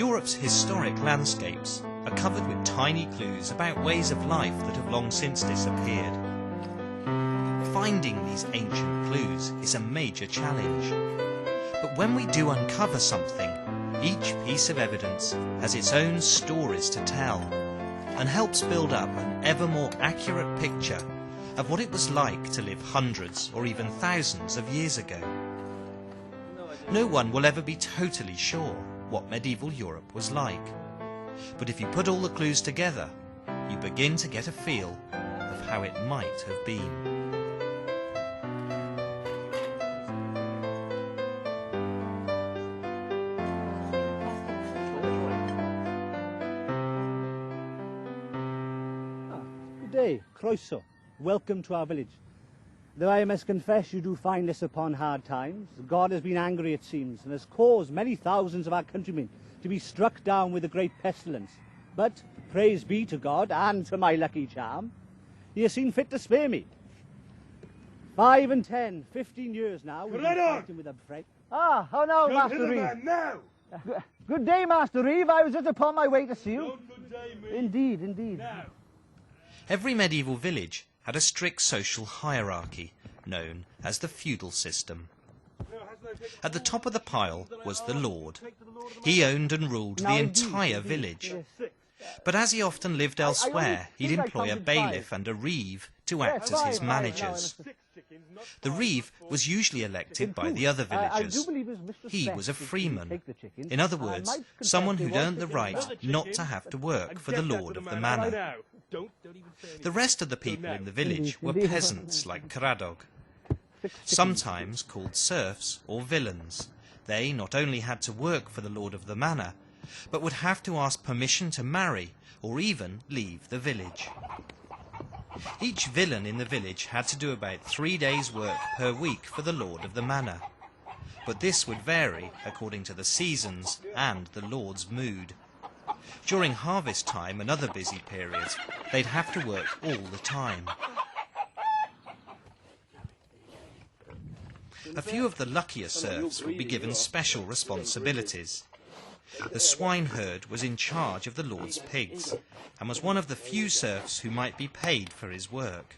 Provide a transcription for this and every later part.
Europe's historic landscapes are covered with tiny clues about ways of life that have long since disappeared. Finding these ancient clues is a major challenge. But when we do uncover something, each piece of evidence has its own stories to tell and helps build up an ever more accurate picture of what it was like to live hundreds or even thousands of years ago. No one will ever be totally sure what medieval Europe was like. But if you put all the clues together, you begin to get a feel of how it might have been. Good day, Croeso. Welcome to our village. Though I must confess you do find this upon hard times. God has been angry, it seems, and has caused many thousands of our countrymen to be struck down with a great pestilence. But praise be to God and to my lucky charm, he has seen fit to spare me. 5 and 10, 15 years now we've been fighting with a friend. Ah, how now, Master Reeve? Now! Good day, Master Reeve. I was just upon my way to see you. Good day, mate. Indeed, indeed. Now. Every medieval village had a strict social hierarchy, known as the feudal system. At the top of the pile was the lord. He owned and ruled the entire village. But as he often lived elsewhere, he'd employ a bailiff and a reeve to act as his managers. The reeve was usually elected by the other villagers. He was a freeman. In other words, someone who'd earned the right not to have to work for the lord of the manor. The rest of the people in the village were peasants like Cradog, sometimes called serfs or villains. They not only had to work for the lord of the manor, but would have to ask permission to marry or even leave the village. Each villain in the village had to do about 3 days' work per week for the lord of the manor, but this would vary according to the seasons and the lord's mood. During harvest time and other busy periods, they'd have to work all the time. A few of the luckier serfs would be given special responsibilities. The swineherd was in charge of the lord's pigs, and was one of the few serfs who might be paid for his work.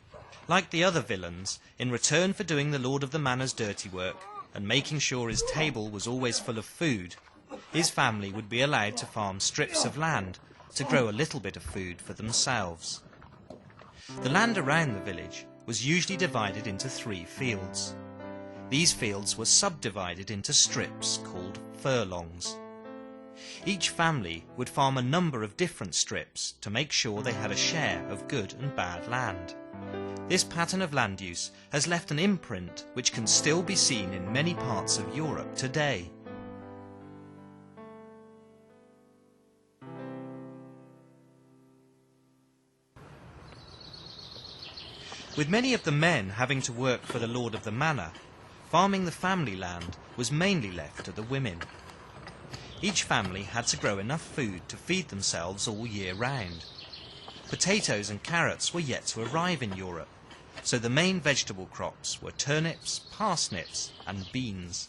Like the other villains, in return for doing the lord of the manor's dirty work and making sure his table was always full of food, his family would be allowed to farm strips of land to grow a little bit of food for themselves. The land around the village was usually divided into 3 fields. These fields were subdivided into strips called furlongs. Each family would farm a number of different strips to make sure they had a share of good and bad land. This pattern of land use has left an imprint which can still be seen in many parts of Europe today. With many of the men having to work for the lord of the manor, farming the family land was mainly left to the women. Each family had to grow enough food to feed themselves all year round. Potatoes and carrots were yet to arrive in Europe, so the main vegetable crops were turnips, parsnips and beans.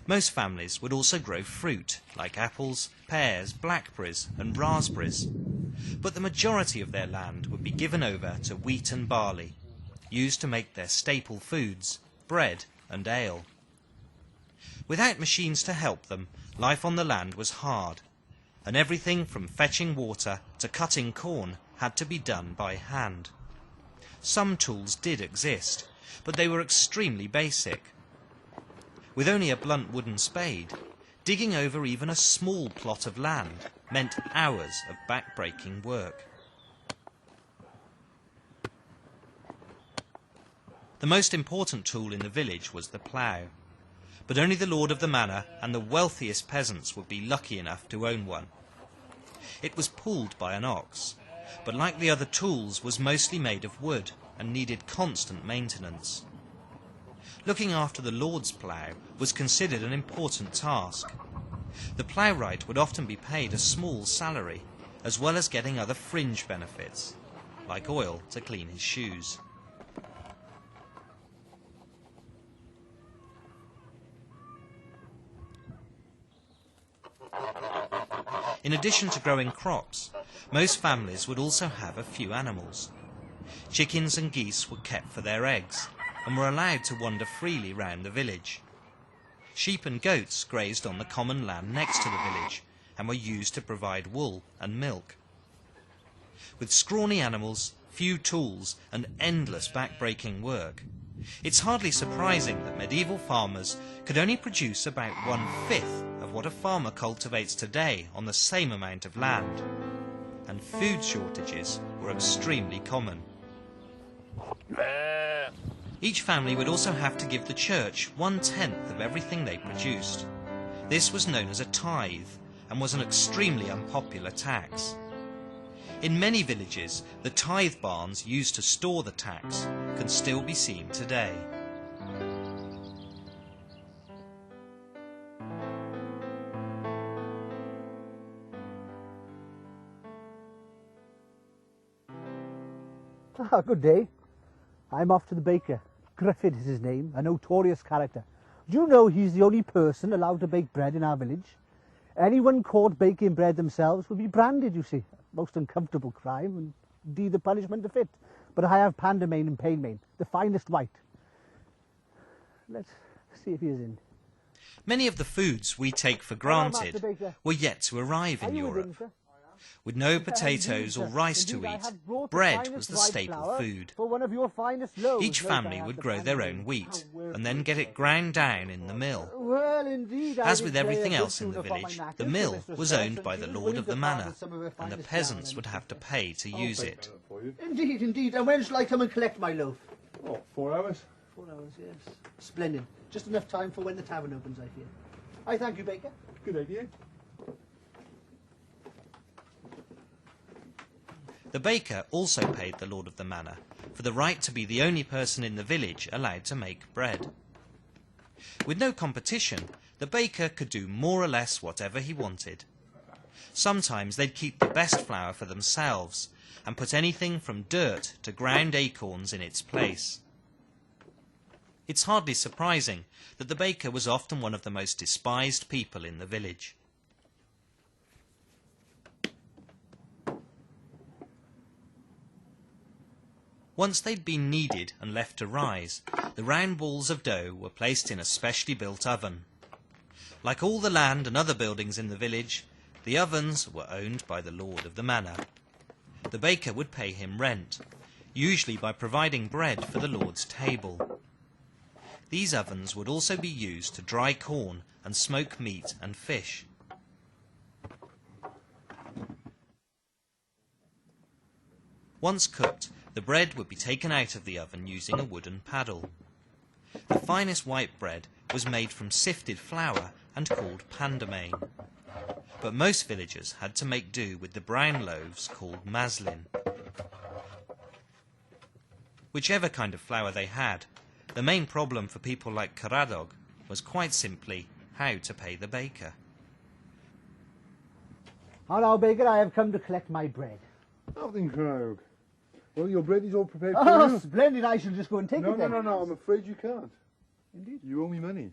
Most families would also grow fruit, like apples, pears, blackberries and raspberries, but the majority of their land would be given over to wheat and barley, used to make their staple foods, bread and ale. Without machines to help them, life on the land was hard, and everything from fetching water to cutting corn had to be done by hand. Some tools did exist, but they were extremely basic. With only a blunt wooden spade, digging over even a small plot of land meant hours of back-breaking work. The most important tool in the village was the plough, but only the lord of the manor and the wealthiest peasants would be lucky enough to own one. It was pulled by an ox, but like the other tools was mostly made of wood and needed constant maintenance. Looking after the lord's plough was considered an important task. The ploughwright would often be paid a small salary, as well as getting other fringe benefits, like oil to clean his shoes. In addition to growing crops, most families would also have a few animals. Chickens and geese were kept for their eggs and were allowed to wander freely round the village. Sheep and goats grazed on the common land next to the village and were used to provide wool and milk. With scrawny animals, few tools and endless back-breaking work, it's hardly surprising that medieval farmers could only produce about 1/5 of what a farmer cultivates today on the same amount of land, and food shortages were extremely common. Each family would also have to give the church 1/10 of everything they produced. This was known as a tithe and was an extremely unpopular tax. In many villages, the tithe barns used to store the tax can still be seen today. Good day. I'm off to the baker. Griffith is his name, a notorious character. Do you know he's the only person allowed to bake bread in our village? Anyone caught baking bread themselves would be branded, you see. Most uncomfortable crime, and indeed the punishment to fit. But I have pandamain and painmain, the finest white. Let's see if he is in. Many of the foods we take for granted were yet to arrive in Europe. With no potatoes or rice to eat, bread was the staple food. Each family would grow their own wheat and then get it ground down in the mill. As with everything else in the village, the mill was owned by the lord of the manor, and the peasants would have to pay to use it. Indeed, indeed. And when shall I come and collect my loaf? Oh, 4 hours. 4 hours, yes. Splendid. Just enough time for when the tavern opens, I fear. I thank you, baker. Good idea. The baker also paid the lord of the manor for the right to be the only person in the village allowed to make bread. With no competition, the baker could do more or less whatever he wanted. Sometimes they'd keep the best flour for themselves and put anything from dirt to ground acorns in its place. It's hardly surprising that the baker was often one of the most despised people in the village. Once they'd been kneaded and left to rise, the round balls of dough were placed in a specially built oven. Like all the land and other buildings in the village, the ovens were owned by the lord of the manor. The baker would pay him rent, usually by providing bread for the lord's table. These ovens would also be used to dry corn and smoke meat and fish. Once cooked, the bread would be taken out of the oven using a wooden paddle. The finest white bread was made from sifted flour and called pandamain. But most villagers had to make do with the brown loaves called maslin. Whichever kind of flour they had, the main problem for people like Caradog was quite simply how to pay the baker. Hello, baker, I have come to collect my bread. Nothing, Krog. Well, your bread is all prepared for Oh, you. splendid. I shall just go and take it then. No, I'm afraid you can't. Indeed. You owe me money.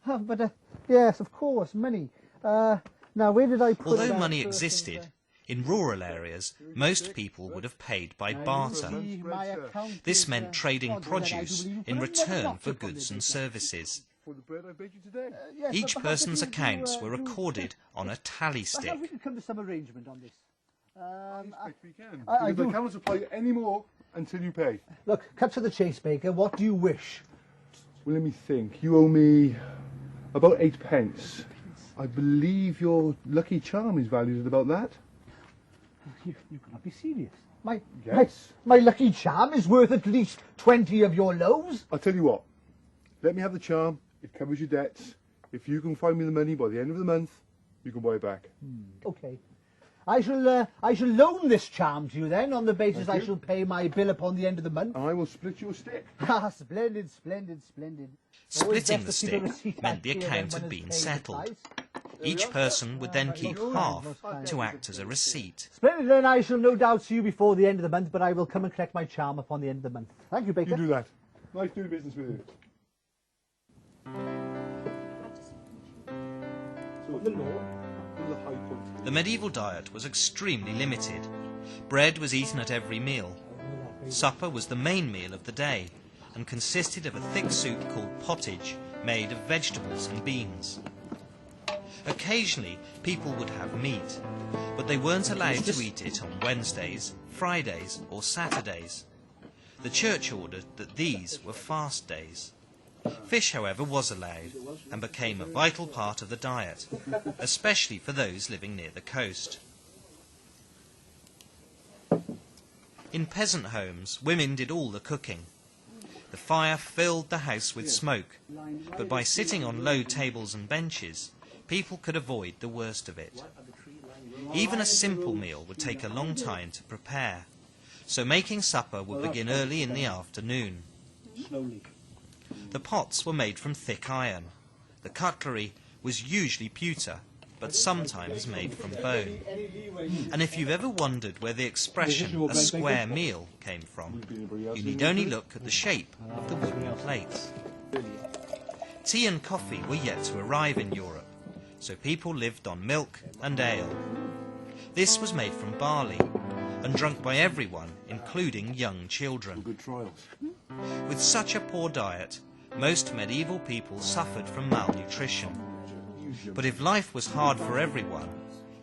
Oh, but, yes, of course, money. Now, where did I put it? Although money existed, in rural areas, most people would have paid by barter. This meant trading produce in return for goods and services. For the bread I baked you today. Each person's accounts were recorded on a tally stick. Perhaps we could come to some arrangement on this. I expect we can. I Because do. I cannot supply you any more until you pay. Look, cut to the chase, baker. What do you wish? Well, let me think. You owe me about 8 pence. I believe your lucky charm is valued at about that. You cannot be serious. Yes. My lucky charm is worth at least 20 of your loaves. I'll tell you what. Let me have the charm. It covers your debts. If you can find me the money by the end of the month, you can buy it back. Okay. I shall loan this charm to you then, on the basis I shall pay my bill upon the end of the month. I will split your stick. Ah, splendid, splendid, splendid. Splitting the stick meant the account had been settled. Each person would then keep half to act as a receipt. Splendid, then I shall no doubt see you before the end of the month, but I will come and collect my charm upon the end of the month. Thank you, baker. You do that. Nice doing business with you. So the Lord The medieval diet was extremely limited. Bread was eaten at every meal. Supper was the main meal of the day and consisted of a thick soup called pottage made of vegetables and beans. Occasionally people would have meat, but they weren't allowed to eat it on Wednesdays, Fridays or Saturdays. The church ordered that these were fast days. Fish, however, was allowed and became a vital part of the diet, especially for those living near the coast. In peasant homes, women did all the cooking. The fire filled the house with smoke, but by sitting on low tables and benches, people could avoid the worst of it. Even a simple meal would take a long time to prepare, so making supper would begin early in the afternoon. The pots were made from thick iron. The cutlery was usually pewter, but sometimes made from bone. And if you've ever wondered where the expression "a square meal" came from, you need only look at the shape of the wooden plates. Tea and coffee were yet to arrive in Europe, so people lived on milk and ale. This was made from barley and drunk by everyone, including young children. With such a poor diet, most medieval people suffered from malnutrition. But if life was hard for everyone,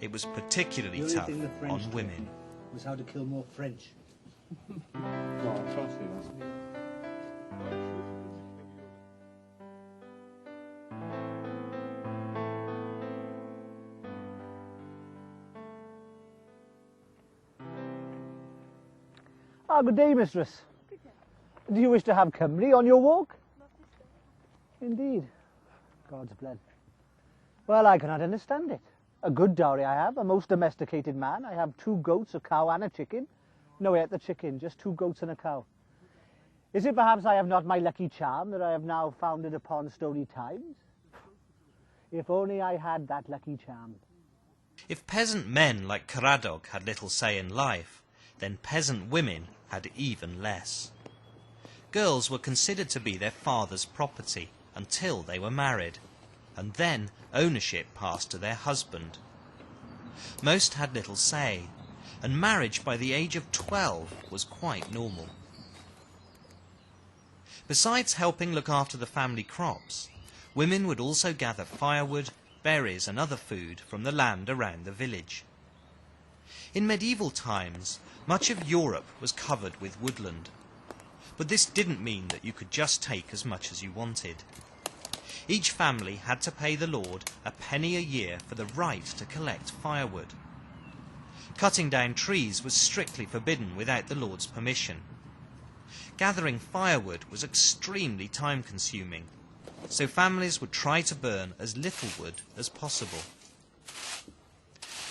it was particularly tough on women. Was how to kill more French. Good day, mistress. Do you wish to have company on your walk? Indeed. God's blood. Well, I cannot understand it. A good dowry I have, a most domesticated man. I have 2 goats, a cow and a chicken. No, yet the chicken, just 2 goats and a cow. Is it perhaps I have not my lucky charm that I have now founded upon stony times? If only I had that lucky charm. If peasant men like Caradog had little say in life, then peasant women had even less. Girls were considered to be their father's property until they were married, and then ownership passed to their husband. Most had little say, and marriage by the age of 12 was quite normal. Besides helping look after the family crops, women would also gather firewood, berries and other food from the land around the village. In medieval times, much of Europe was covered with woodland, but this didn't mean that you could just take as much as you wanted. Each family had to pay the lord a penny a year for the right to collect firewood. Cutting down trees was strictly forbidden without the lord's permission. Gathering firewood was extremely time-consuming, so families would try to burn as little wood as possible.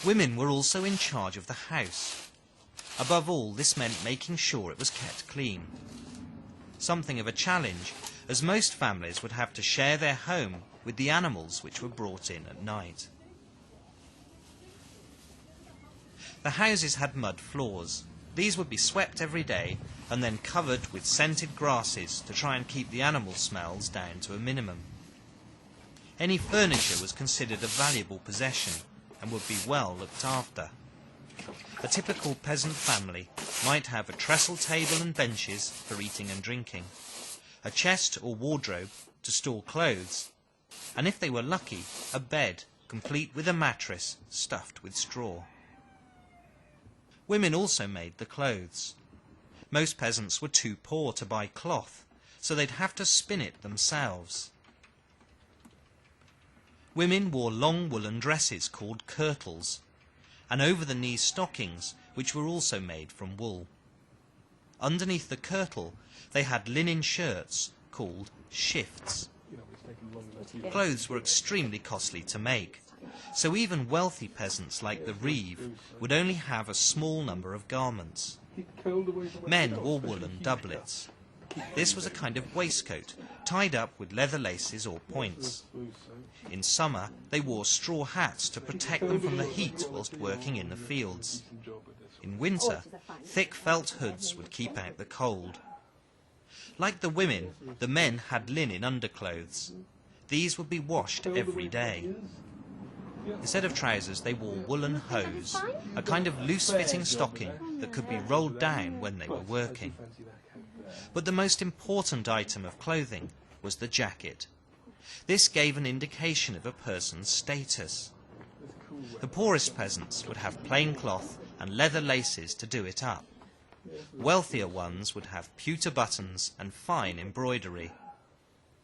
Women were also in charge of the house. Above all, this meant making sure it was kept clean. Something of a challenge, as most families would have to share their home with the animals which were brought in at night. The houses had mud floors. These would be swept every day and then covered with scented grasses to try and keep the animal smells down to a minimum. Any furniture was considered a valuable possession and would be well looked after. A typical peasant family might have a trestle table and benches for eating and drinking, a chest or wardrobe to store clothes, and if they were lucky, a bed complete with a mattress stuffed with straw. Women also made the clothes. Most peasants were too poor to buy cloth, so they'd have to spin it themselves. Women wore long woolen dresses called kirtles, and over-the-knee stockings, which were also made from wool. Underneath the kirtle, they had linen shirts called shifts. Clothes were extremely costly to make, so even wealthy peasants like the Reeve would only have a small number of garments. Men wore woolen doublets. This was a kind of waistcoat, tied up with leather laces or points. In summer, they wore straw hats to protect them from the heat whilst working in the fields. In winter, thick felt hoods would keep out the cold. Like the women, the men had linen underclothes. These would be washed every day. Instead of trousers, they wore woolen hose, a kind of loose-fitting stocking that could be rolled down when they were working. But the most important item of clothing was the jacket. This gave an indication of a person's status. The poorest peasants would have plain cloth and leather laces to do it up. Wealthier ones would have pewter buttons and fine embroidery.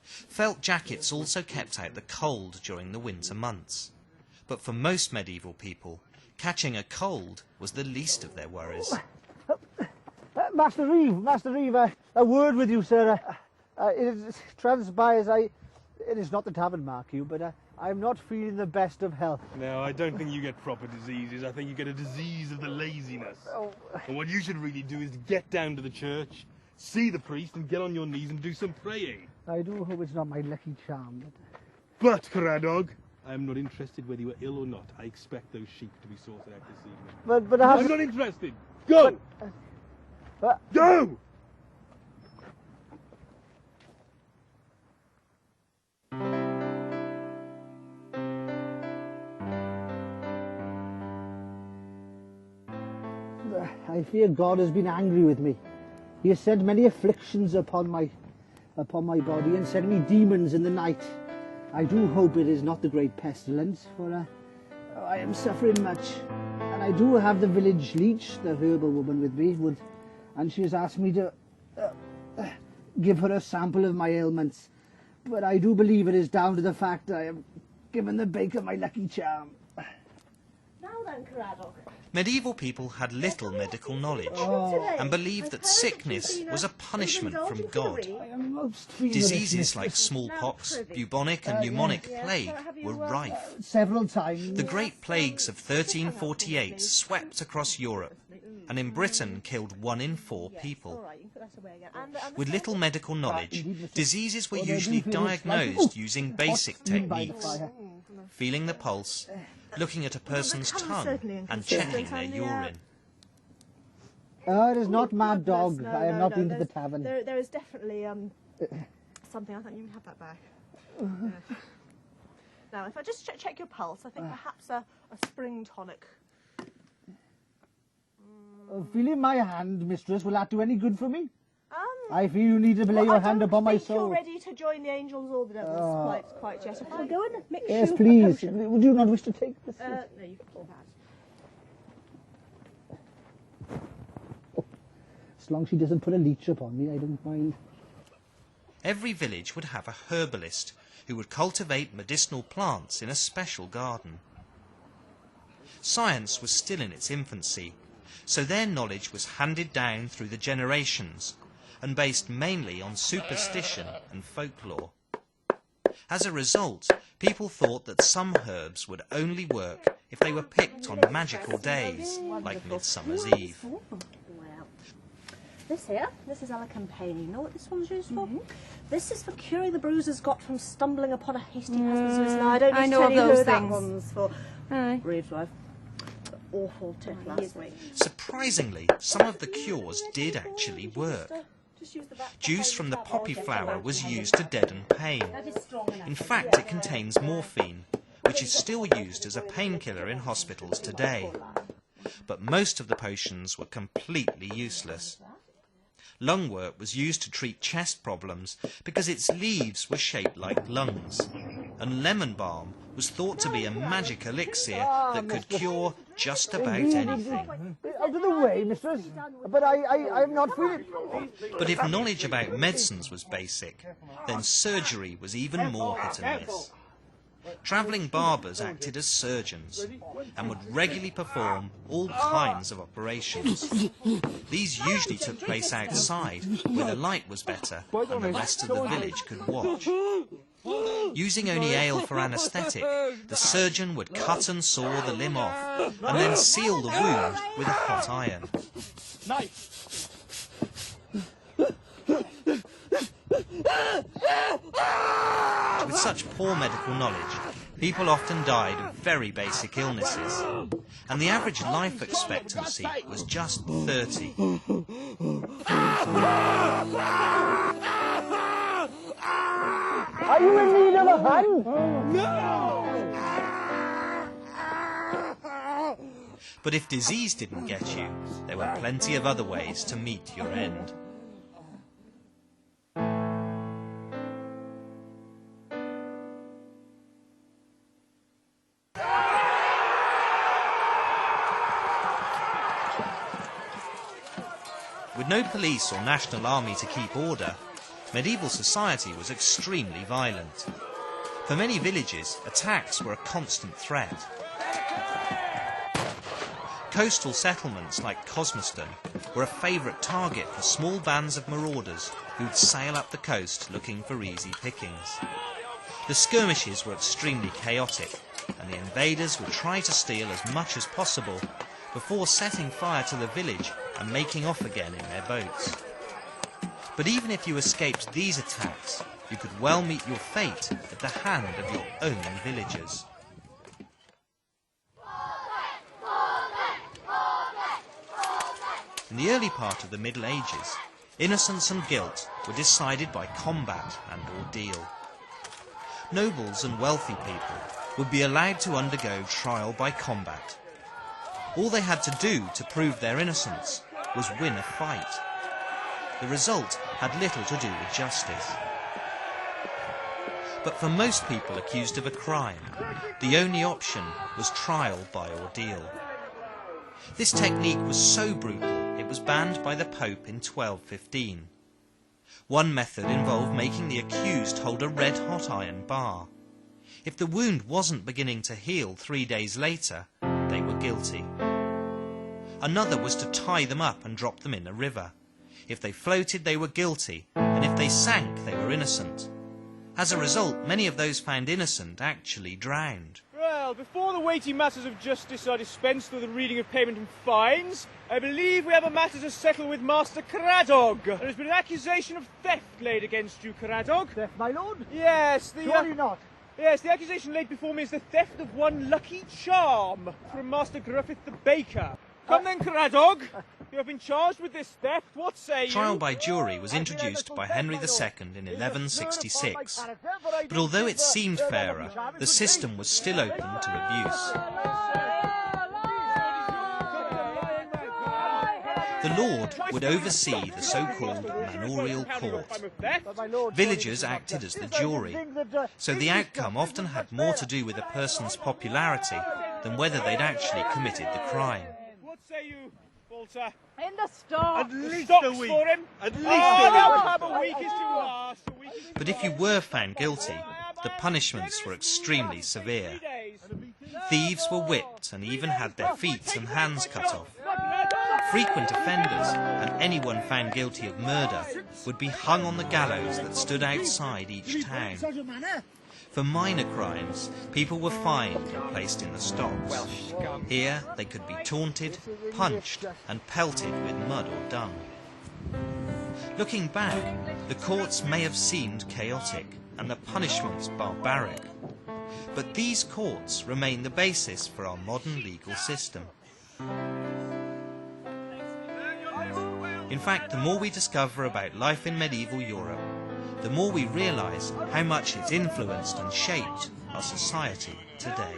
Felt jackets also kept out the cold during the winter months. But for most medieval people, catching a cold was the least of their worries. Master Reeve, a word with you, sir. It transpires it is not the tavern, mark you, but I'm not feeling the best of health. No, I don't think you get proper diseases. I think you get a disease of the laziness. Oh. And what you should really do is get down to the church, see the priest, and get on your knees and do some praying. I do hope it's not my lucky charm. But Caradog, I am not interested whether you are ill or not. I expect those sheep to be sorted out this evening. But I'm not interested. Go! Go! I fear God has been angry with me. He has sent many afflictions upon my body and sent me demons in the night. I do hope it is not the great pestilence, for I am suffering much. And I do have the village leech, the herbal woman, with me, and she has asked me to give her a sample of my ailments. But I do believe it is down to the fact I have given the baker my lucky charm. Now then, Caradog. Medieval people had little medical knowledge and believed that sickness was a punishment from God. Diseases like smallpox, bubonic and pneumonic plague were rife. Several times. The Great Plagues of 1348 swept across Europe and in Britain killed 1 in 4 people. With little medical knowledge, diseases were usually diagnosed using basic techniques: feeling the pulse, looking at a person's tongue and checking their urine. Oh, it is not Mad Dog. I have not been to the tavern. There is definitely something. I think you can have that back. Now, if I just check your pulse, I think perhaps a spring tonic. Feeling my hand, mistress, will that do any good for me? I feel you need to lay your hand upon my soul. You're ready to join the angels or the devils quite yet. If I go and mix yes, you please. Would you not wish to take this? No, you can pull that. As long as she doesn't put a leech upon me, I don't mind. Every village would have a herbalist who would cultivate medicinal plants in a special garden. Science was still in its infancy, so their knowledge was handed down through the generations and based mainly on superstition and folklore. As a result, people thought that some herbs would only work if they were picked on magical days, like Midsummer's Eve. Well, this here, this is Alacampane. You know what this one's used for? This is for curing the bruises got from stumbling upon a hasty husband's wrist. Now, I don't need to tell you who that one's for. Reeves' wife. Awful tip last week. Surprisingly, some of the cures did actually work. Juice from the poppy flower was used to deaden pain. In fact, it contains morphine, which is still used as a painkiller in hospitals today. But most of the potions were completely useless. Lungwort was used to treat chest problems because its leaves were shaped like lungs, and lemon balm was thought to be a magic elixir that could cure just about anything. Out of the way, mistress. But I'm not feeling... But if knowledge about medicines was basic, then surgery was even more hit and miss. Travelling barbers acted as surgeons and would regularly perform all kinds of operations. These usually took place outside, where the light was better and the rest of the village could watch. Using only ale for anaesthetic, the surgeon would cut and saw the limb off and then seal the wound with a hot iron. With such poor medical knowledge, people often died of very basic illnesses, and the average life expectancy was just 30. Are you in need of a hand? No! But if disease didn't get you, there were plenty of other ways to meet your end. With no police or national army to keep order, medieval society was extremely violent. For many villages, attacks were a constant threat. Coastal settlements like Cosmiston were a favourite target for small bands of marauders who'd sail up the coast looking for easy pickings. The skirmishes were extremely chaotic, and the invaders would try to steal as much as possible before setting fire to the village and making off again in their boats. But even if you escaped these attacks, you could well meet your fate at the hand of your own villagers. In the early part of the Middle Ages, innocence and guilt were decided by combat and ordeal. Nobles and wealthy people would be allowed to undergo trial by combat. All they had to do to prove their innocence was win a fight. The result had little to do with justice. But for most people accused of a crime, the only option was trial by ordeal. This technique was so brutal it was banned by the Pope in 1215. One method involved making the accused hold a red-hot iron bar. If the wound wasn't beginning to heal 3 days later, they were guilty. Another was to tie them up and drop them in a river. If they floated, they were guilty, and if they sank, they were innocent. As a result, many of those found innocent actually drowned. Well, before the weighty matters of justice are dispensed with the reading of payment and fines, I believe we have a matter to settle with Master Caradog. There has been an accusation of theft laid against you, Caradog. Theft, my lord? Yes, Surely not. Yes, the accusation laid before me is the theft of one lucky charm from Master Griffith the baker. Come then, Caradog. You have been charged with this theft. What say you? Trial by jury was introduced by Henry II in 1166, but although it seemed fairer, the system was still open to abuse. The Lord would oversee the so-called manorial court. Villagers acted as the jury, so the outcome often had more to do with a person's popularity than whether they'd actually committed the crime. What say you, Walter? In the stocks. At least Stocks a week. for him. At least A week is too harsh. A week is too But if you were found guilty, the punishments were extremely severe. 3 days. Thieves were whipped and even had their feet and hands cut off. Frequent offenders and anyone found guilty of murder would be hung on the gallows that stood outside each town. For minor crimes, people were fined and placed in the stocks. Here, they could be taunted, punched, and pelted with mud or dung. Looking back, the courts may have seemed chaotic and the punishments barbaric. But these courts remain the basis for our modern legal system. In fact, the more we discover about life in medieval Europe, the more we realise how much it's influenced and shaped our society today.